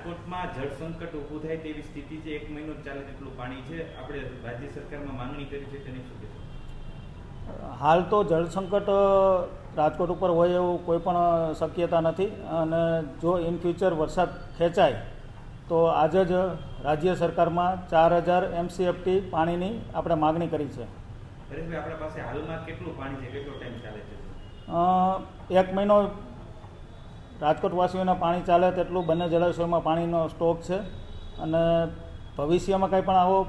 રાજકોટમાં જળ સંકટ ઊભું થાય તેવી સ્થિતિ છે, 1 મહિનો ચાલે તેટલું પાણી છે, આપણે રાજ્ય સરકારમાં માંગણી કરી છે, તેની શું કહેશો? હાલ તો જળ સંકટ રાજકોટ ઉપર હોય એવું કોઈ પણ શક્યતા નથી, અને જો ઇન ફ્યુચર વરસાદ ખેંચાય તો આજે જ રાજ્ય સરકારમાં 4000 MCFT પાણીની આપણે માગણી કરી છે. હરેશભાઈ, આપણા પાસે હાલમાં કેટલું પાણી છે, કેટલો ટાઈમ ચાલે છે? 1 મહિનો રાજકોટવાસીઓને પાણી ચાલે તેટલું બંને જળાશયોમાં પાણીનો સ્ટોક છે, અને ભવિષ્યમાં કંઈ પણ આવો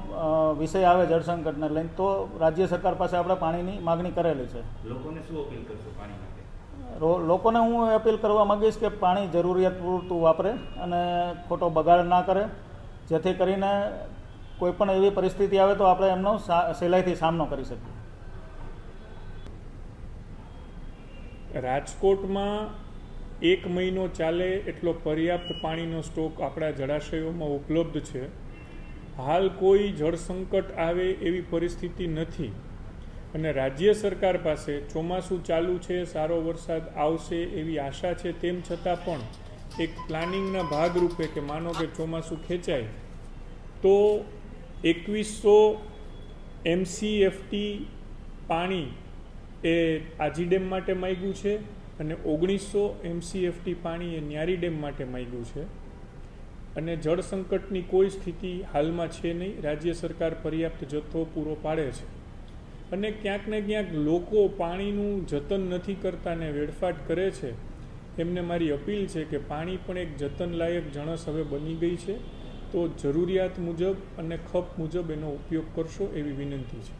વિષય આવે જળસંકટને લઈને તો રાજ્ય સરકાર પાસે આપણે પાણીની માગણી કરેલી છે. લોકોને શું અપીલ કરશો પાણી માટે? લોકોને હું અપીલ કરવા માગીશ કે પાણી જરૂરિયાત પૂરતું વાપરે અને ખોટો બગાડ ના કરે, જેથી કરીને કોઈ પણ એવી પરિસ્થિતિ આવે તો આપણે એમનો સહેલાઈથી સામનો કરી શકીએ. રાજકોટમાં 1 મહિનો ચાલે એટલો પર્યાપ્ત પાણીનો સ્ટોક આપણા જળાશયોમાં ઉપલબ્ધ છે. હાલ કોઈ જળ સંકટ આવે એવી પરિસ્થિતિ નથી, અને રાજ્ય સરકાર પાસે ચોમાસું ચાલુ છે, સારો વરસાદ આવશે એવી આશા છે. તેમ છતાં પણ એક પ્લાનિંગના ભાગરૂપે કે માનો કે ચોમાસું ખેંચાય તો 2100 MCFT પાણી એ આજી ડેમ માટે માંગ્યું છે, અને 1900 MCFT પાણી એ ન્યારી ડેમ માટે માંગ્યું છે. અને જળ સંકટની કોઈ સ્થિતિ હાલમાં છે નહીં. રાજ્ય સરકાર પર્યાપ્ત જથ્થો પૂરો પાડે છે, અને ક્યાંક ને ક્યાંક લોકો પાણીનું જતન નથી કરતા ને વેડફાટ કરે છે. એમને મારી અપીલ છે કે પાણી પણ એક જતનલાયક જણસ હવે બની ગઈ છે, તો જરૂરિયાત મુજબ અને ખપ મુજબ એનો ઉપયોગ કરશો એવી વિનંતી છે.